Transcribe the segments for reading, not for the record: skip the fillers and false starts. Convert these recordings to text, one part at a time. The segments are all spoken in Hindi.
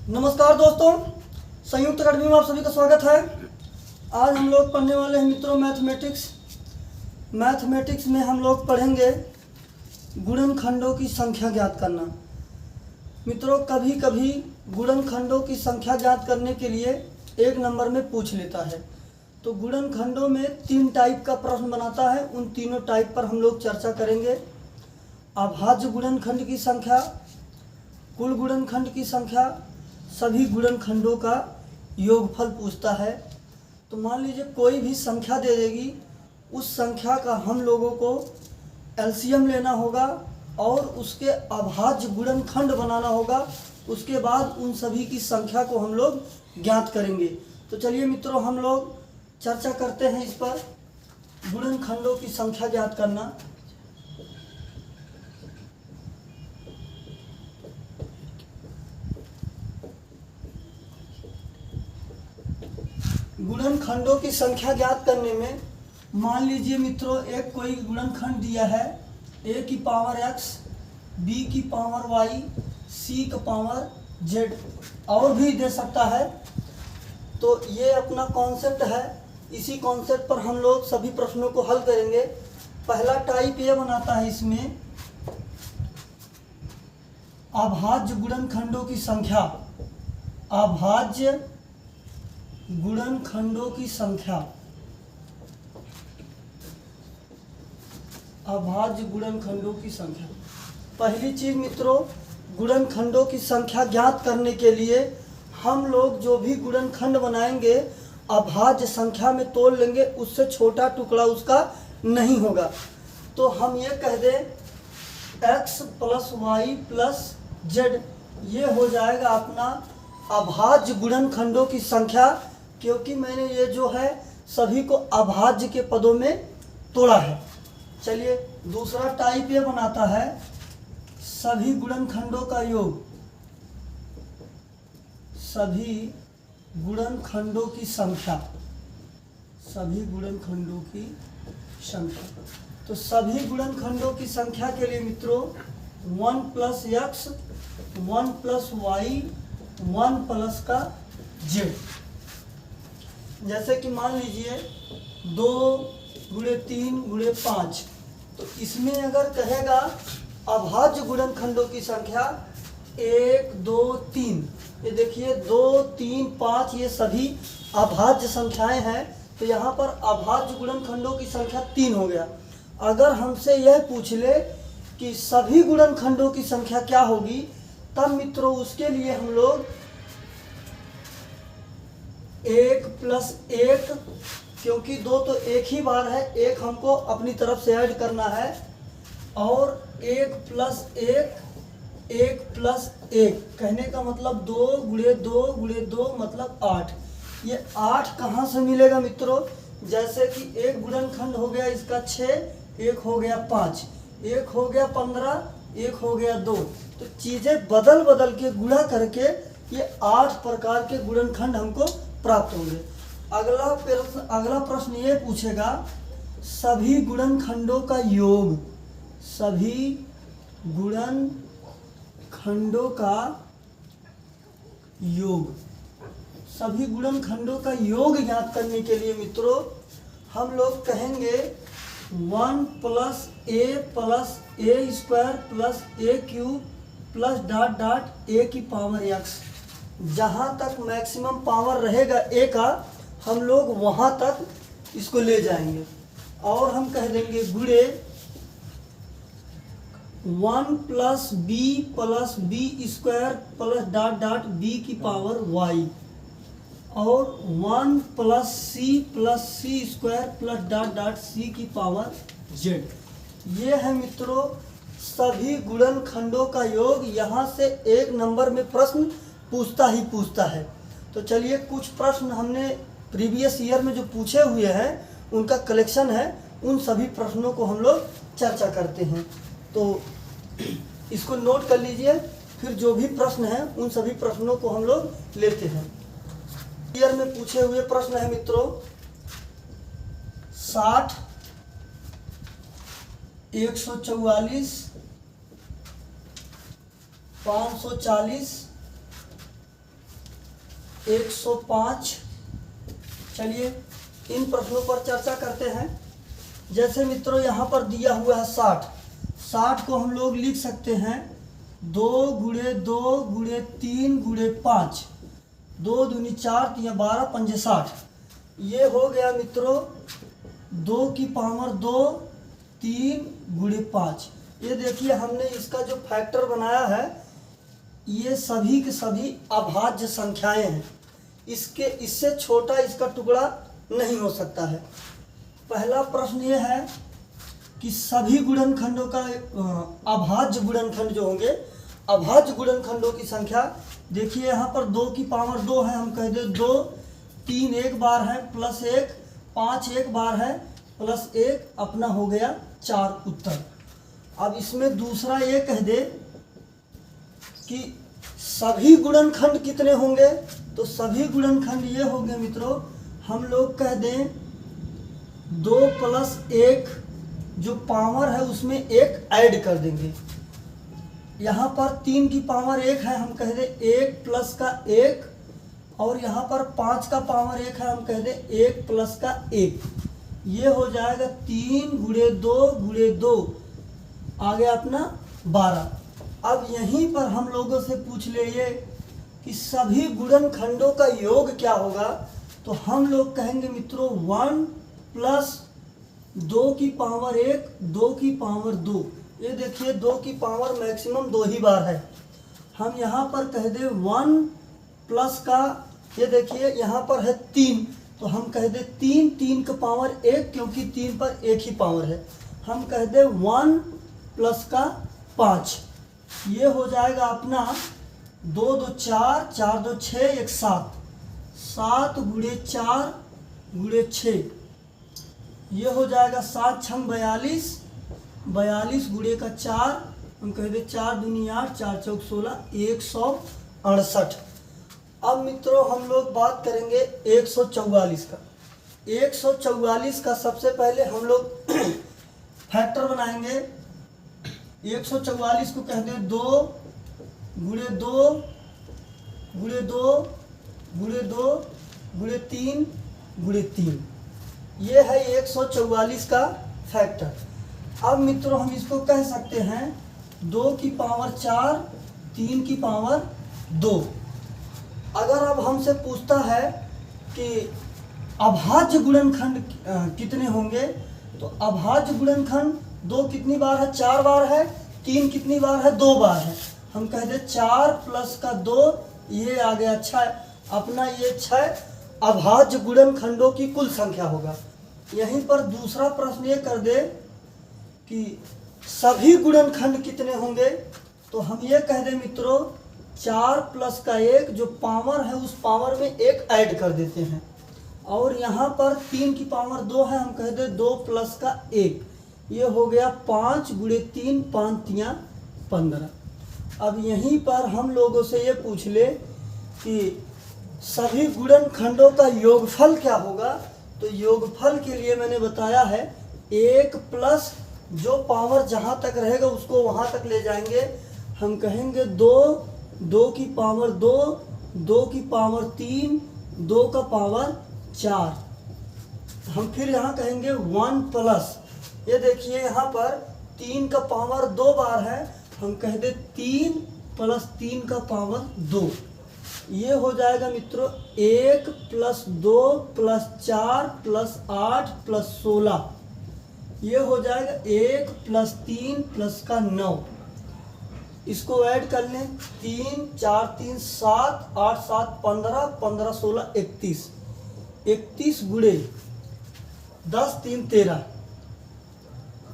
नमस्कार दोस्तों, संयुक्त अकेडमी में आप सभी का स्वागत है। आज हम लोग पढ़ने वाले हैं मित्रों मैथमेटिक्स में हम लोग पढ़ेंगे गुणनखंडों की संख्या ज्ञात करना। मित्रों, कभी कभी गुणनखंडों की संख्या ज्ञात करने के लिए एक नंबर में पूछ लेता है। तो गुणनखंडों में 3 टाइप का प्रश्न बनाता है। उन तीनों टाइप पर हम लोग चर्चा करेंगे। अभाज्य गुणनखंड की संख्या, कुल गुणनखंड की संख्या, सभी गुणनखंडों का योगफल पूछता है। तो मान लीजिए कोई भी संख्या दे देगी, उस संख्या का हम लोगों को एलसीएम लेना होगा और उसके अभाज्य गुणनखंड बनाना होगा। उसके बाद उन सभी की संख्या को हम लोग ज्ञात करेंगे। तो चलिए मित्रों, हम लोग चर्चा करते हैं इस पर, गुणनखंडों की संख्या ज्ञात करना। गुणनखंडों की संख्या ज्ञात करने में मान लीजिए मित्रों, एक कोई गुणनखंड दिया है, a की पावर x, b की पावर y, c की पावर z, और भी दे सकता है। तो ये अपना कॉन्सेप्ट है। इसी कॉन्सेप्ट पर हम लोग सभी प्रश्नों को हल करेंगे। पहला टाइप ये बनाता है, इसमें अभाज्य गुणनखंडों की संख्या, अभाज्य गुणनखंडों की संख्या, अभाज्य गुणनखंडों की संख्या। पहली चीज मित्रों, गुणनखंडों की संख्या ज्ञात करने के लिए हम लोग जो भी गुणनखंड बनाएंगे अभाज्य संख्या में तोड़ लेंगे, उससे छोटा टुकड़ा उसका नहीं होगा। तो हम ये कह दें x + y + z, ये हो जाएगा अपना अभाज्य गुणनखंडों की संख्या, क्योंकि मैंने ये जो है सभी को अभाज्य के पदों में तोड़ा है। चलिए, दूसरा टाइप ये बनाता है सभी गुणनखंडों का योग, सभी गुणनखंडों की संख्या, सभी गुणनखंडों की संख्या। तो सभी गुणनखंडों की संख्या के लिए मित्रों 1 + x, 1 + y, 1 + z। जैसे कि मान लीजिए 2 × 3 × 5, तो इसमें अगर कहेगा अभाज्य गुणनखंडों की संख्या 1, 2, 3, ये देखिए 2, 3, 5 ये सभी अभाज्य संख्याएं हैं। तो यहाँ पर अभाज्य गुणनखंडों की संख्या 3 हो गया। अगर हमसे यह पूछ ले कि सभी गुणनखंडों की संख्या क्या होगी, तब मित्रों उसके लिए हम लोग 1 + 1, क्योंकि 2 तो एक ही बार है, 1 हमको अपनी तरफ से ऐड करना है, और 1 + 1, 1 + 1, कहने का मतलब 2 × 2 × 2 मतलब 8। ये 8 कहाँ से मिलेगा मित्रों? जैसे कि एक गुणनखंड हो गया इसका 6, एक हो गया 5, एक हो गया 15, एक हो गया 2। तो चीज़ें बदल बदल के गुणा करके ये 8 प्रकार के गुणनखंड हमको प्राप्त होंगे। अगला प्रश्न ये पूछेगा सभी गुणनखंडों का योग, सभी गुणनखंडों का योग। सभी गुणनखंडों का योग ज्ञात करने के लिए मित्रों हम लोग कहेंगे 1 + a + a² + a की पावर x। जहाँ तक मैक्सिमम पावर रहेगा a का, हम लोग वहाँ तक इसको ले जाएंगे, और हम कह देंगे गुणे 1 + b + b² + b की पावर y, और 1 + c + c² + c की पावर z। ये है मित्रों सभी गुणनखंडों का योग। यहाँ से एक नंबर में प्रश्न पूछता ही पूछता है। तो चलिए, कुछ प्रश्न हमने प्रीवियस ईयर में जो पूछे हुए हैं उनका कलेक्शन है, उन सभी प्रश्नों को हम लोग चर्चा करते हैं। तो इसको नोट कर लीजिए, फिर जो भी प्रश्न हैं उन सभी प्रश्नों को हम लोग लेते हैं। ईयर में पूछे हुए प्रश्न है मित्रों 60, 144, 540, 105। चलिए इन प्रश्नों पर चर्चा करते हैं। जैसे मित्रों यहाँ पर दिया हुआ है 60। 60 को हम लोग लिख सकते हैं 2 × 2 × 3 × 5, 2 दूनी 4, 3 12, 5 60। ये हो गया मित्रों 2 की पावर 2, 3 × 5। ये देखिए हमने इसका जो फैक्टर बनाया है ये सभी के सभी अभाज्य संख्याएं हैं। इससे छोटा इसका टुकड़ा नहीं हो सकता है। पहला प्रश्न ये है कि सभी गुणनखंडों का अभाज्य गुणनखंड जो होंगे, अभाज्य गुणनखंडों की संख्या देखिए यहाँ पर 2 की पावर 2 है, हम कह दें 2, 3 एक बार है प्लस 1, 5 एक बार है प्लस 1, अपना हो गया 4 उत्तर। अब इसमें दूसरा ये कह दे कि सभी गुणनखंड कितने होंगे, तो सभी गुणनखंड ये होंगे मित्रों, हम लोग कह दें 2 + 1 जो पावर है उसमें 1 ऐड कर देंगे। यहाँ पर 3 की पावर 1 है, हम कह दें 1 प्लस का 1, और यहाँ पर 5 का पावर 1 है, हम कह दें 1 प्लस का 1। ये हो जाएगा 3 × 2 × 2, आ गया अपना 12। अब यहीं पर हम लोगों से पूछ ले ये कि सभी गुणनखंडों का योग क्या होगा, तो हम लोग कहेंगे मित्रों 1 + 2 की पावर 1, 2 की पावर 2। ये देखिए 2 की पावर मैक्सिमम 2 ही बार है। हम यहाँ पर कह दे 1 प्लस का, ये देखिए यहाँ पर है 3, तो हम कह दे 3, 3 का पावर 1, क्योंकि 3 पर 1 ही पावर है। हम कह दे 1 प्लस का 5। ये हो जाएगा अपना 2 2 4, 4 2 6, 1 7, 7 × 4 × 6। ये हो जाएगा 7 × 42, 42 × 4, हम कह दे 4 दूनी 8, 4 चौक 16, 168। अब मित्रों हम लोग बात करेंगे 144 का। 144 का सबसे पहले हम लोग फैक्टर बनाएंगे। 144 को कह दें 2 × 2 × 2 × 2 × 3 × 3। ये है 144 का फैक्टर। अब मित्रों हम इसको कह सकते हैं 2 की पावर 4, 3 की पावर 2। अगर अब हमसे पूछता है कि अभाज्य गुणनखंड कितने होंगे, तो अभाज्य गुणनखंड 2 कितनी बार है, 4 बार है, 3 कितनी बार है, 2 बार है। हम कह दे 4 प्लस का 2, ये आ गया 6, अपना ये 6 अभाज्य गुणनखंडों की कुल संख्या होगा। यहीं पर दूसरा प्रश्न ये कर दे कि सभी गुणनखंड कितने होंगे, तो हम ये कह दे मित्रों 4 प्लस का 1 जो पावर है उस पावर में 1 ऐड कर देते हैं, और यहाँ पर 3 की पावर 2 है, हम कह दे 2 प्लस का 1। ये हो गया 5 × 3, 5 × 15। अब यहीं पर हम लोगों से ये पूछ ले कि सभी गुणनखंडों का योगफल क्या होगा, तो योगफल के लिए मैंने बताया है 1 प्लस जो पावर जहाँ तक रहेगा उसको वहाँ तक ले जाएंगे। हम कहेंगे 2, 2 की पावर 2, 2 की पावर 3, 2 का पावर 4। हम फिर यहाँ कहेंगे 1 प्लस, ये देखिए यहाँ पर 3 का पावर 2 बार है, हम कह दे 3 + 3 का पावर 2। ये हो जाएगा मित्रों 1 + 2 + 4 + 8 + 16। ये हो जाएगा 1 + 3 + का 9। इसको ऐड कर लें 3 4 3 7 8 7 15 15 16 31। 31 × 10 3 13,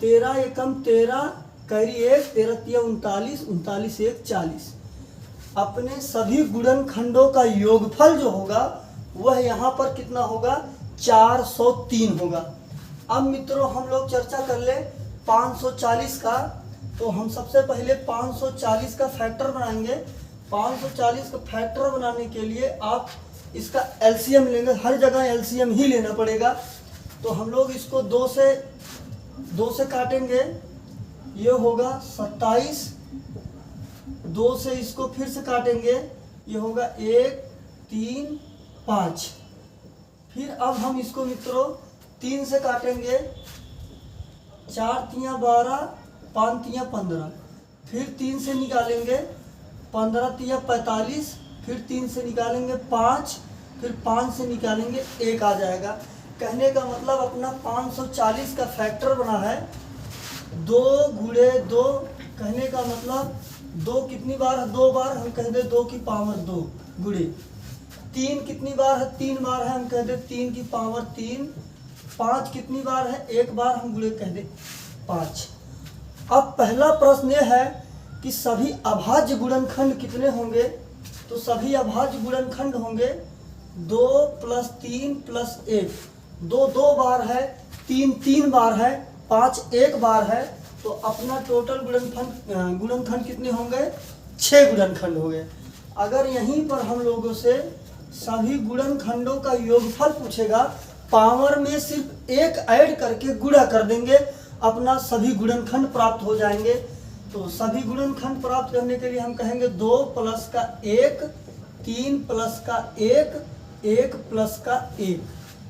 13 एकम 13, कैरी 1, 13 × 39, 39 1 40। अपने सभी गुणनखंडों का योगफल जो होगा वह यहाँ पर कितना होगा, 403 होगा। अब मित्रों हम लोग चर्चा कर ले 540 का। तो हम सबसे पहले 540 का फैक्टर बनाएंगे। 540 का फैक्टर बनाने के लिए आप इसका एलसीएम लेंगे, हर जगह एलसीएम ही लेना पड़ेगा। तो हम लोग इसको 2 से काटेंगे, ये होगा 27। 2 से इसको फिर से काटेंगे, ये होगा 1 3 5। फिर अब हम इसको मित्रों 3 से काटेंगे, 4 तियाँ 12, 5 तियाँ 15। फिर 3 से निकालेंगे, 15 तियाँ 45। फिर 3 से निकालेंगे 5, फिर 5 से निकालेंगे 1 आ जाएगा। कहने का मतलब अपना 540 का फैक्टर बना है 2 गुणे 2। कहने का मतलब 2 कितनी बार है, 2 बार, हम कह दे 2 की पावर 2 गुणे 3 कितनी बार है, 3 बार है, हम कह दे 3 की पावर 3। 5 कितनी बार है, 1 बार, हम गुणे कह दे 5। अब पहला प्रश्न ये है कि सभी अभाज्य गुणनखंड कितने होंगे। तो सभी अभाज्य गुणनखंड होंगे 2 + 3 + 1। 2 2 बार है, 3 3 बार है, 5 1 बार है। तो अपना टोटल गुणनखंड कितने होंगे, 6 गुणनखंड हो गए। अगर यहीं पर हम लोगों से सभी गुणनखंडों का योगफल पूछेगा, पावर में सिर्फ 1 ऐड करके गुणा कर देंगे, अपना सभी गुणनखंड प्राप्त हो जाएंगे। तो सभी गुणनखंड प्राप्त करने के लिए हम कहेंगे 2 + का 1, 3 + का 1, 1 + का 1।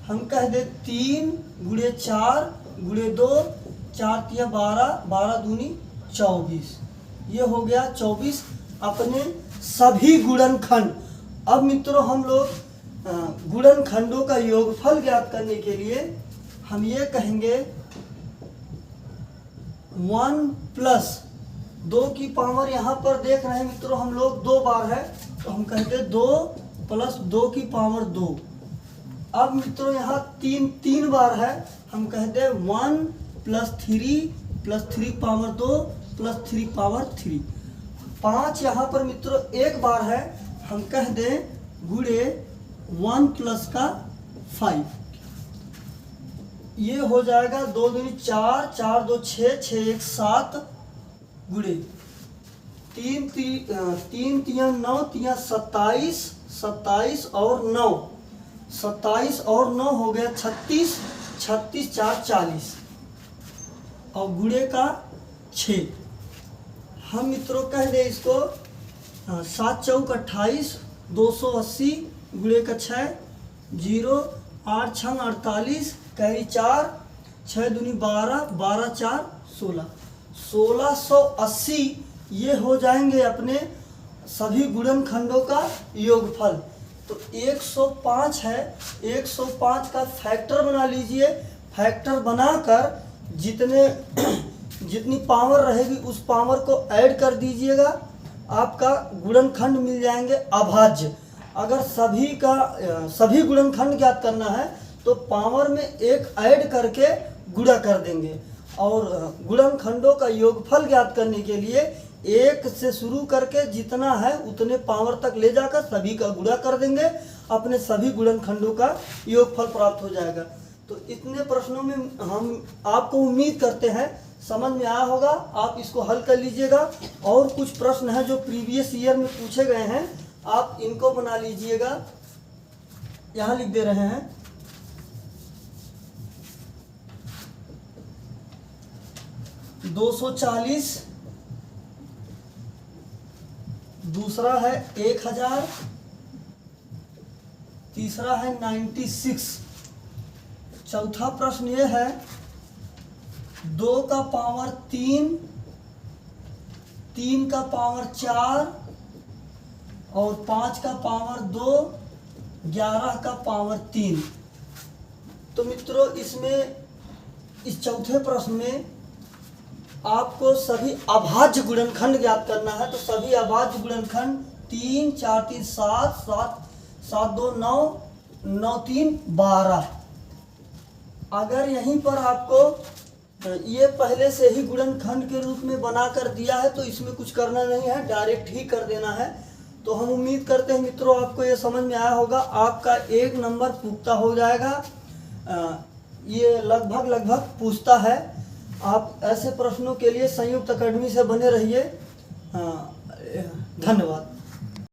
हम कह दे 3 गुणे 4 गुणे 2, 4 तियाँ 12, 12 दूनी 24। ये हो गया 24 अपने सभी गुणनखंड। अब मित्रों हम लोग गुणनखंडों का योगफल ज्ञात करने के लिए हम ये कहेंगे 1 + 2 की पावर, यहाँ पर देख रहे हैं मित्रों हम लोग 2 बार है, तो हम कहते 2 + 2 की पावर 2। अब मित्रों यहाँ 3 बार है, हम कहते 1 + 3 + 3 पावर 2 + 3 पावर 3। 5 यहाँ पर मित्रों 1 बार है, हम कह दें गुणे 1 + का 5। ये हो जाएगा 2 दूनी 4, 4 2 6, 6 1 7 गुणे 3 तियाँ 9, तियाँ 27, 27 और 9, 27 और 9 हो गया 36, 36 4 40 और गुणे का 6। हम मित्रों कह दे इसको 7 चौक 28, 280 गुणे का 6 0, 8 छंग 48, कैरी 4, 6 दूनी 12, 12 4 16, 1680। ये हो जाएंगे अपने सभी गुणनखंडों का योगफल। तो 105 है, 105 का फैक्टर बना लीजिए। फैक्टर बनाकर जितनी पावर रहेगी उस पावर को ऐड कर दीजिएगा, आपका गुणनखंड मिल जाएंगे अभाज्य। अगर सभी गुणनखंड ज्ञात करना है तो पावर में 1 ऐड करके गुणा कर देंगे, और गुणनखंडों का योगफल ज्ञात करने के लिए 1 से शुरू करके जितना है उतने पावर तक ले जाकर सभी का गुणा कर देंगे, अपने सभी गुणनखंडों का योगफल प्राप्त हो जाएगा। तो इतने प्रश्नों में हम आपको उम्मीद करते हैं समझ में आया होगा। आप इसको हल कर लीजिएगा। और कुछ प्रश्न हैं जो प्रीवियस ईयर में पूछे गए हैं, आप इनको बना लीजिएगा। यहाँ लिख दे रहे हैं 240, दूसरा है 1000, तीसरा है 96। चौथा प्रश्न ये है 2 का पावर 3, 3 का पावर 4 और 5 का पावर 2, 11 का पावर 3। तो मित्रों इस चौथे प्रश्न में आपको सभी अभाज्य गुणनखंड ज्ञात करना है। तो सभी अभाज्य गुणनखंड 3 4 3 7, 7 7 2 9, 9 3 12। अगर यहीं पर आपको ये पहले से ही गुणनखंड के रूप में बना कर दिया है तो इसमें कुछ करना नहीं है, डायरेक्ट ही कर देना है। तो हम उम्मीद करते हैं मित्रों आपको ये समझ में आया होगा। आपका 1 नंबर पुख्ता हो जाएगा। ये लगभग पूछता है। आप ऐसे प्रश्नों के लिए संयुक्त अकेडमी से बने रहिए। धन्यवाद।